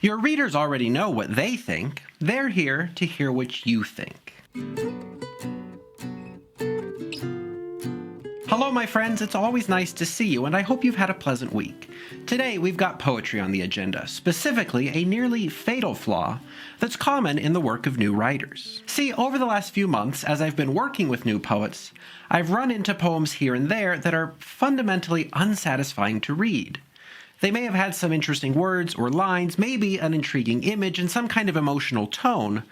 Your readers already know what they think. They're here to hear what you think. Hello, my friends. It's always nice to see you, and I hope you've had a pleasant week. Today, we've got poetry on the agenda, specifically a nearly fatal flaw that's common in the work of new writers. See, over the last few months, as I've been working with new poets, I've run into poems here and there that are fundamentally unsatisfying to read. They may have had some interesting words or lines, maybe an intriguing image and some kind of emotional tone,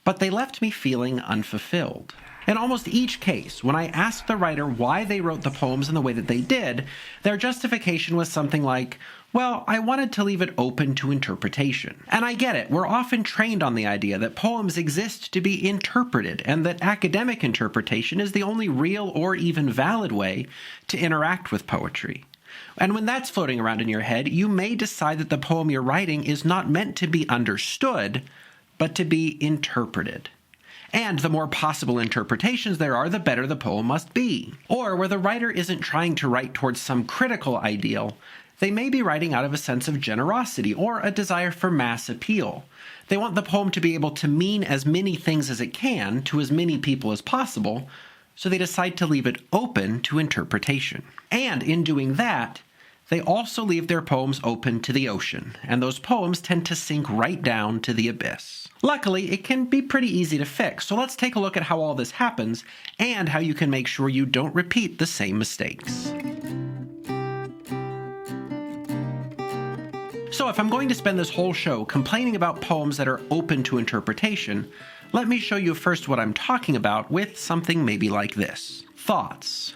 but they left me feeling unfulfilled. In almost each case, when I asked the writer why they wrote the poems in the way that they did, their justification was something like, well, I wanted to leave it open to interpretation. And I get it, we're often trained on the idea that poems exist to be interpreted, and that academic interpretation is the only real or even valid way to interact with poetry. And when that's floating around in your head, you may decide that the poem you're writing is not meant to be understood, but to be interpreted. And the more possible interpretations there are, the better the poem must be. Or where the writer isn't trying to write towards some critical ideal, they may be writing out of a sense of generosity or a desire for mass appeal. They want the poem to be able to mean as many things as it can to as many people as possible, so they decide to leave it open to interpretation. And in doing that, they also leave their poems open to the ocean, and those poems tend to sink right down to the abyss. Luckily, it can be pretty easy to fix, so let's take a look at how all this happens and how you can make sure you don't repeat the same mistakes. So if I'm going to spend this whole show complaining about poems that are open to interpretation, let me show you first what I'm talking about with something maybe like this. Thoughts.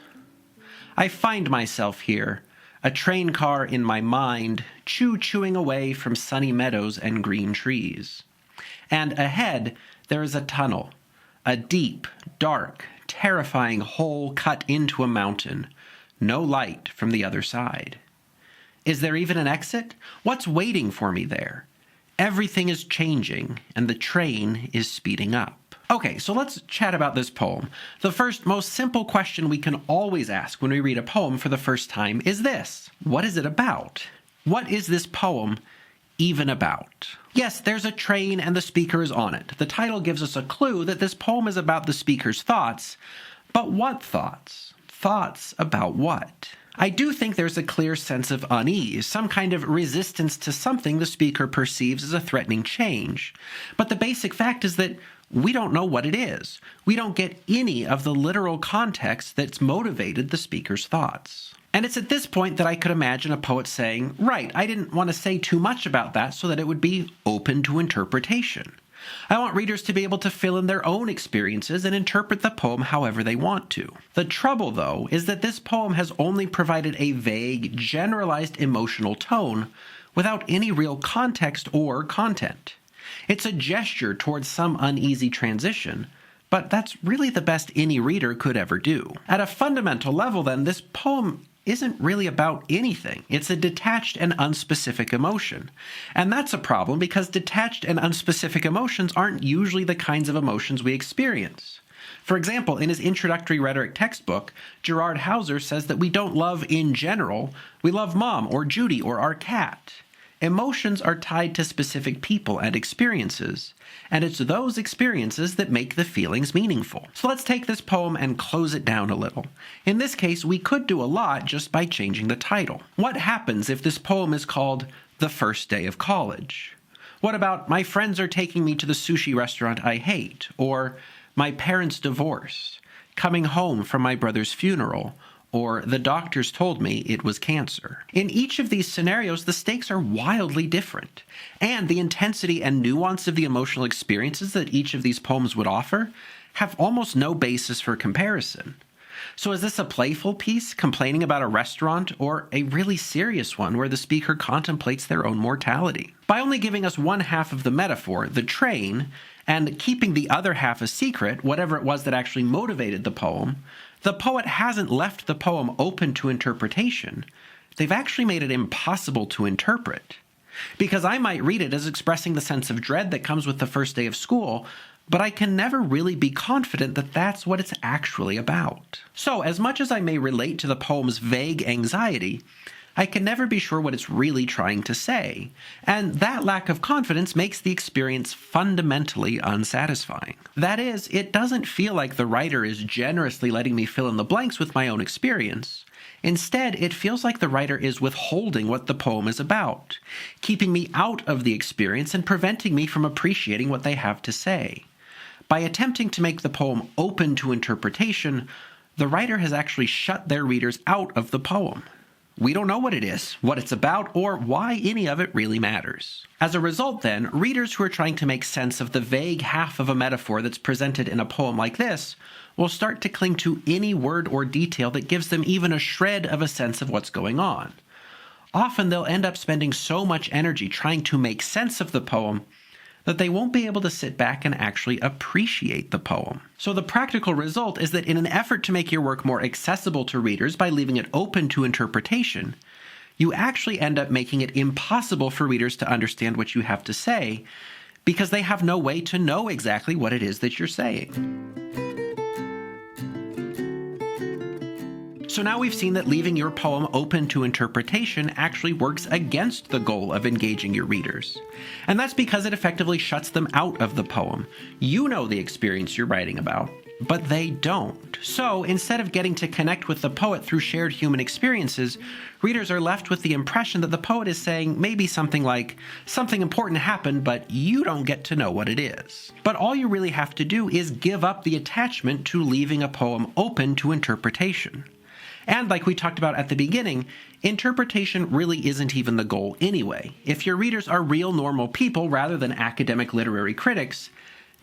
I find myself here, a train car in my mind, chewing away from sunny meadows and green trees. And ahead, there is a tunnel, a deep, dark, terrifying hole cut into a mountain, no light from the other side. Is there even an exit? What's waiting for me there? Everything is changing, and the train is speeding up. Okay, so let's chat about this poem. The first, most simple question we can always ask when we read a poem for the first time is this: what is it about? What is this poem even about? Yes, there's a train and the speaker is on it. The title gives us a clue that this poem is about the speaker's thoughts. But what thoughts? Thoughts about what? I do think there's a clear sense of unease, some kind of resistance to something the speaker perceives as a threatening change. But the basic fact is that we don't know what it is. We don't get any of the literal context that's motivated the speaker's thoughts. And it's at this point that I could imagine a poet saying, right, I didn't want to say too much about that so that it would be open to interpretation. I want readers to be able to fill in their own experiences and interpret the poem however they want to. The trouble, though, is that this poem has only provided a vague, generalized emotional tone without any real context or content. It's a gesture towards some uneasy transition, but that's really the best any reader could ever do. At a fundamental level, then, this poem isn't really about anything. It's a detached and unspecific emotion. And that's a problem because detached and unspecific emotions aren't usually the kinds of emotions we experience. For example, in his introductory rhetoric textbook, Gerard Hauser says that we don't love in general, we love Mom or Judy or our cat. Emotions are tied to specific people and experiences, and it's those experiences that make the feelings meaningful. So let's take this poem and close it down a little. In this case, we could do a lot just by changing the title. What happens if this poem is called The First Day of College? What about My Friends Are Taking Me to the Sushi Restaurant I Hate? Or My Parents' Divorce? Coming Home from My Brother's Funeral? Or the doctors told me it was cancer. In each of these scenarios, the stakes are wildly different, and the intensity and nuance of the emotional experiences that each of these poems would offer have almost no basis for comparison. So is this a playful piece complaining about a restaurant, or a really serious one where the speaker contemplates their own mortality? By only giving us one half of the metaphor, the train, and keeping the other half a secret, whatever it was that actually motivated the poem, the poet hasn't left the poem open to interpretation. They've actually made it impossible to interpret. Because I might read it as expressing the sense of dread that comes with the first day of school, but I can never really be confident that that's what it's actually about. So, as much as I may relate to the poem's vague anxiety, I can never be sure what it's really trying to say, and that lack of confidence makes the experience fundamentally unsatisfying. That is, it doesn't feel like the writer is generously letting me fill in the blanks with my own experience. Instead, it feels like the writer is withholding what the poem is about, keeping me out of the experience and preventing me from appreciating what they have to say. By attempting to make the poem open to interpretation, the writer has actually shut their readers out of the poem. We don't know what it is, what it's about, or why any of it really matters. As a result, then, readers who are trying to make sense of the vague half of a metaphor that's presented in a poem like this will start to cling to any word or detail that gives them even a shred of a sense of what's going on. Often they'll end up spending so much energy trying to make sense of the poem that they won't be able to sit back and actually appreciate the poem. So the practical result is that in an effort to make your work more accessible to readers by leaving it open to interpretation, you actually end up making it impossible for readers to understand what you have to say because they have no way to know exactly what it is that you're saying. So now we've seen that leaving your poem open to interpretation actually works against the goal of engaging your readers. And that's because it effectively shuts them out of the poem. You know the experience you're writing about, but they don't. So instead of getting to connect with the poet through shared human experiences, readers are left with the impression that the poet is saying maybe something like, something important happened, but you don't get to know what it is. But all you really have to do is give up the attachment to leaving a poem open to interpretation. And like we talked about at the beginning, interpretation really isn't even the goal anyway. If your readers are real normal people rather than academic literary critics,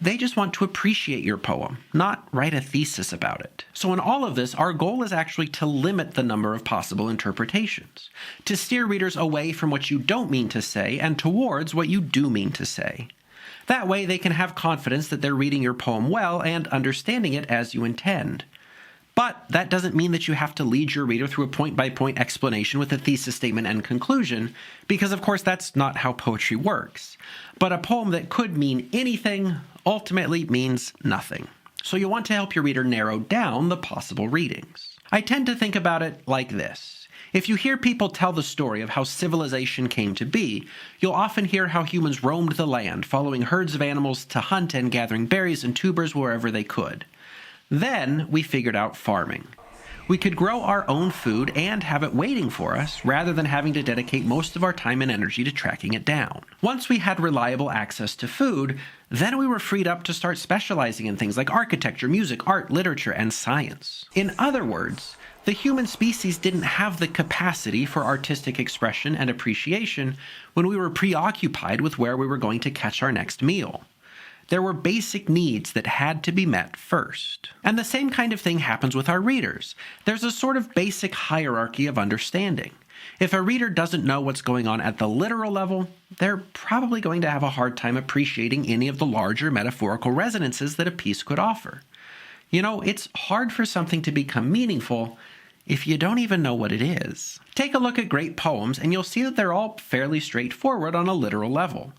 they just want to appreciate your poem, not write a thesis about it. So in all of this, our goal is actually to limit the number of possible interpretations, to steer readers away from what you don't mean to say and towards what you do mean to say. That way they can have confidence that they're reading your poem well and understanding it as you intend. But that doesn't mean that you have to lead your reader through a point-by-point explanation with a thesis statement and conclusion, because of course that's not how poetry works. But a poem that could mean anything ultimately means nothing. So you want to help your reader narrow down the possible readings. I tend to think about it like this. If you hear people tell the story of how civilization came to be, you'll often hear how humans roamed the land, following herds of animals to hunt and gathering berries and tubers wherever they could. Then we figured out farming. We could grow our own food and have it waiting for us rather than having to dedicate most of our time and energy to tracking it down. Once we had reliable access to food, then we were freed up to start specializing in things like architecture, music, art, literature, and science. In other words, the human species didn't have the capacity for artistic expression and appreciation when we were preoccupied with where we were going to catch our next meal. There were basic needs that had to be met first. And the same kind of thing happens with our readers. There's a sort of basic hierarchy of understanding. If a reader doesn't know what's going on at the literal level, they're probably going to have a hard time appreciating any of the larger metaphorical resonances that a piece could offer. You know, it's hard for something to become meaningful if you don't even know what it is. Take a look at great poems and you'll see that they're all fairly straightforward on a literal level.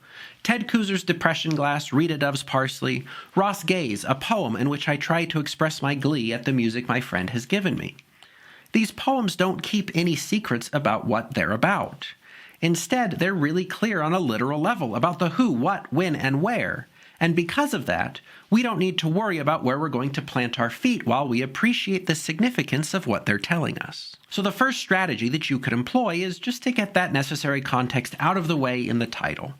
Ted Kooser's Depression Glass, Rita Dove's Parsley, Ross Gay's A Poem in Which I Try to Express My Glee at the Music My Friend Has Given Me. These poems don't keep any secrets about what they're about. Instead, they're really clear on a literal level about the who, what, when, and where. And because of that, we don't need to worry about where we're going to plant our feet while we appreciate the significance of what they're telling us. So the first strategy that you could employ is just to get that necessary context out of the way in the title.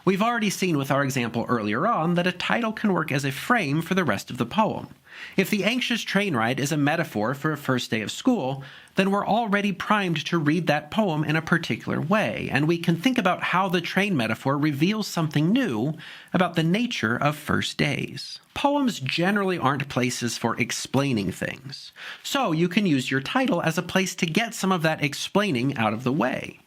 We've already seen with our example earlier on that a title can work as a frame for the rest of the poem. If the anxious train ride is a metaphor for a first day of school, then we're already primed to read that poem in a particular way, and we can think about how the train metaphor reveals something new about the nature of first days. Poems generally aren't places for explaining things, so you can use your title as a place to get some of that explaining out of the way.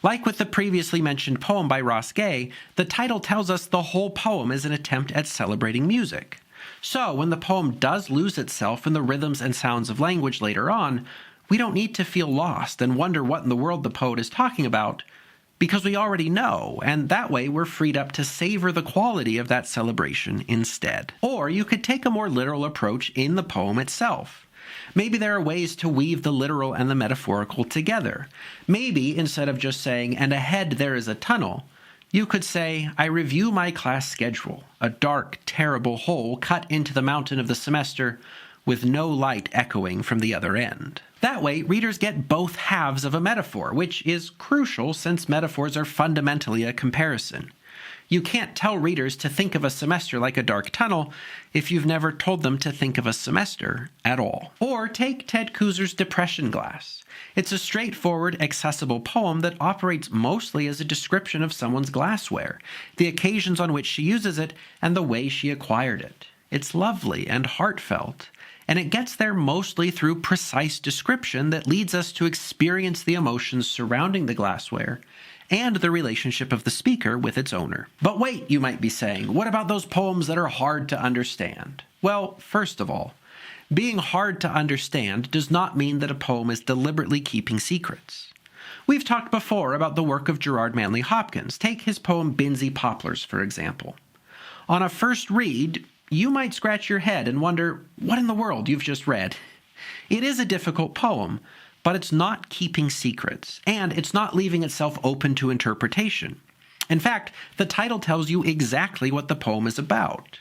Like with the previously mentioned poem by Ross Gay, the title tells us the whole poem is an attempt at celebrating music. So when the poem does lose itself in the rhythms and sounds of language later on, we don't need to feel lost and wonder what in the world the poet is talking about, because we already know, and that way we're freed up to savor the quality of that celebration instead. Or you could take a more literal approach in the poem itself. Maybe there are ways to weave the literal and the metaphorical together. Maybe instead of just saying, "and ahead there is a tunnel," you could say, "I review my class schedule, a dark, terrible hole cut into the mountain of the semester with no light echoing from the other end." That way, readers get both halves of a metaphor, which is crucial since metaphors are fundamentally a comparison. You can't tell readers to think of a semester like a dark tunnel if you've never told them to think of a semester at all. Or take Ted Koozer's Depression Glass. It's a straightforward, accessible poem that operates mostly as a description of someone's glassware, the occasions on which she uses it, and the way she acquired it. It's lovely and heartfelt, and it gets there mostly through precise description that leads us to experience the emotions surrounding the glassware and the relationship of the speaker with its owner. But wait, you might be saying, what about those poems that are hard to understand? Well, first of all, being hard to understand does not mean that a poem is deliberately keeping secrets. We've talked before about the work of Gerard Manley Hopkins. Take his poem Binsey Poplars, for example. On a first read, you might scratch your head and wonder, what in the world you've just read? It is a difficult poem, but it's not keeping secrets, and it's not leaving itself open to interpretation. In fact, the title tells you exactly what the poem is about.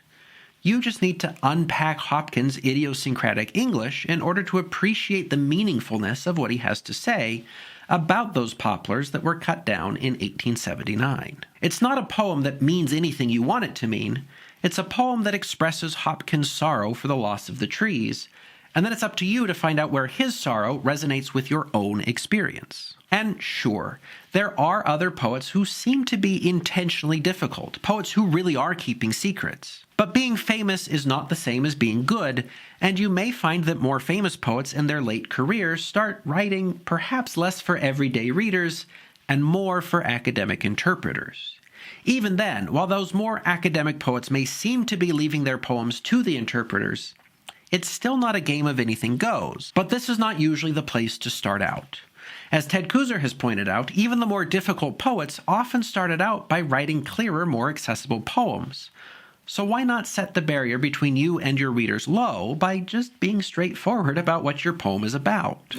You just need to unpack Hopkins' idiosyncratic English in order to appreciate the meaningfulness of what he has to say about those poplars that were cut down in 1879. It's not a poem that means anything you want it to mean. It's a poem that expresses Hopkins' sorrow for the loss of the trees, and then it's up to you to find out where his sorrow resonates with your own experience. And sure, there are other poets who seem to be intentionally difficult, poets who really are keeping secrets. But being famous is not the same as being good, and you may find that more famous poets in their late careers start writing perhaps less for everyday readers and more for academic interpreters. Even then, while those more academic poets may seem to be leaving their poems to the interpreters, it's still not a game of anything goes. But this is not usually the place to start out. As Ted Koozer has pointed out, even the more difficult poets often started out by writing clearer, more accessible poems. So why not set the barrier between you and your readers low by just being straightforward about what your poem is about?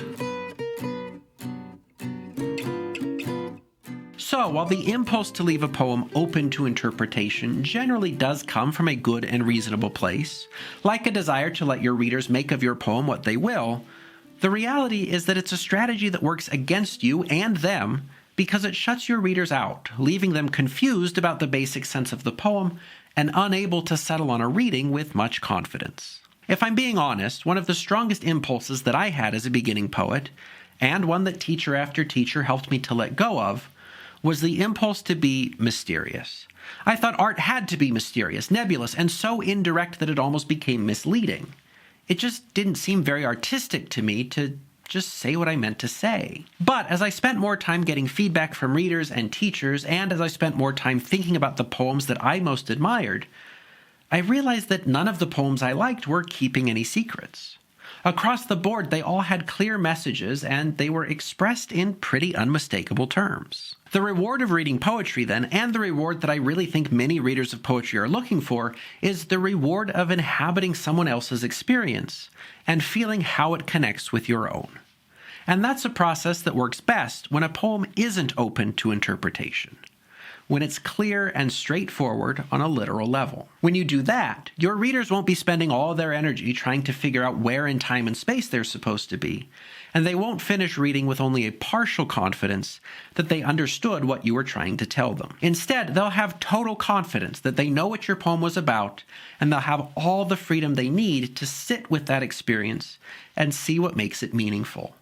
So, while the impulse to leave a poem open to interpretation generally does come from a good and reasonable place, like a desire to let your readers make of your poem what they will, the reality is that it's a strategy that works against you and them because it shuts your readers out, leaving them confused about the basic sense of the poem and unable to settle on a reading with much confidence. If I'm being honest, one of the strongest impulses that I had as a beginning poet, and one that teacher after teacher helped me to let go of, was the impulse to be mysterious. I thought art had to be mysterious, nebulous, and so indirect that it almost became misleading. It just didn't seem very artistic to me to just say what I meant to say. But as I spent more time getting feedback from readers and teachers, and as I spent more time thinking about the poems that I most admired, I realized that none of the poems I liked were keeping any secrets. Across the board, they all had clear messages, and they were expressed in pretty unmistakable terms. The reward of reading poetry, then, and the reward that I really think many readers of poetry are looking for, is the reward of inhabiting someone else's experience and feeling how it connects with your own. And that's a process that works best when a poem isn't open to interpretation, when it's clear and straightforward on a literal level. When you do that, your readers won't be spending all their energy trying to figure out where in time and space they're supposed to be, and they won't finish reading with only a partial confidence that they understood what you were trying to tell them. Instead, they'll have total confidence that they know what your poem was about, and they'll have all the freedom they need to sit with that experience and see what makes it meaningful.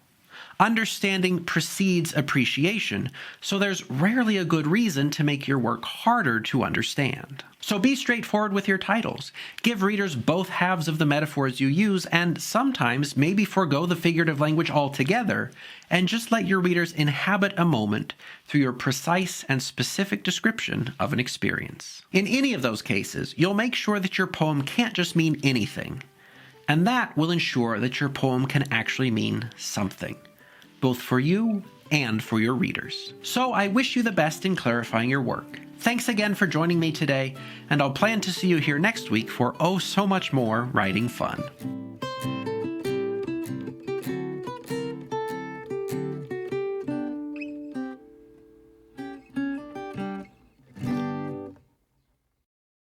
Understanding precedes appreciation, so there's rarely a good reason to make your work harder to understand. So be straightforward with your titles. Give readers both halves of the metaphors you use, and sometimes maybe forego the figurative language altogether, and just let your readers inhabit a moment through your precise and specific description of an experience. In any of those cases, you'll make sure that your poem can't just mean anything, and that will ensure that your poem can actually mean something, both for you and for your readers. So I wish you the best in clarifying your work. Thanks again for joining me today, and I'll plan to see you here next week for oh so much more writing fun.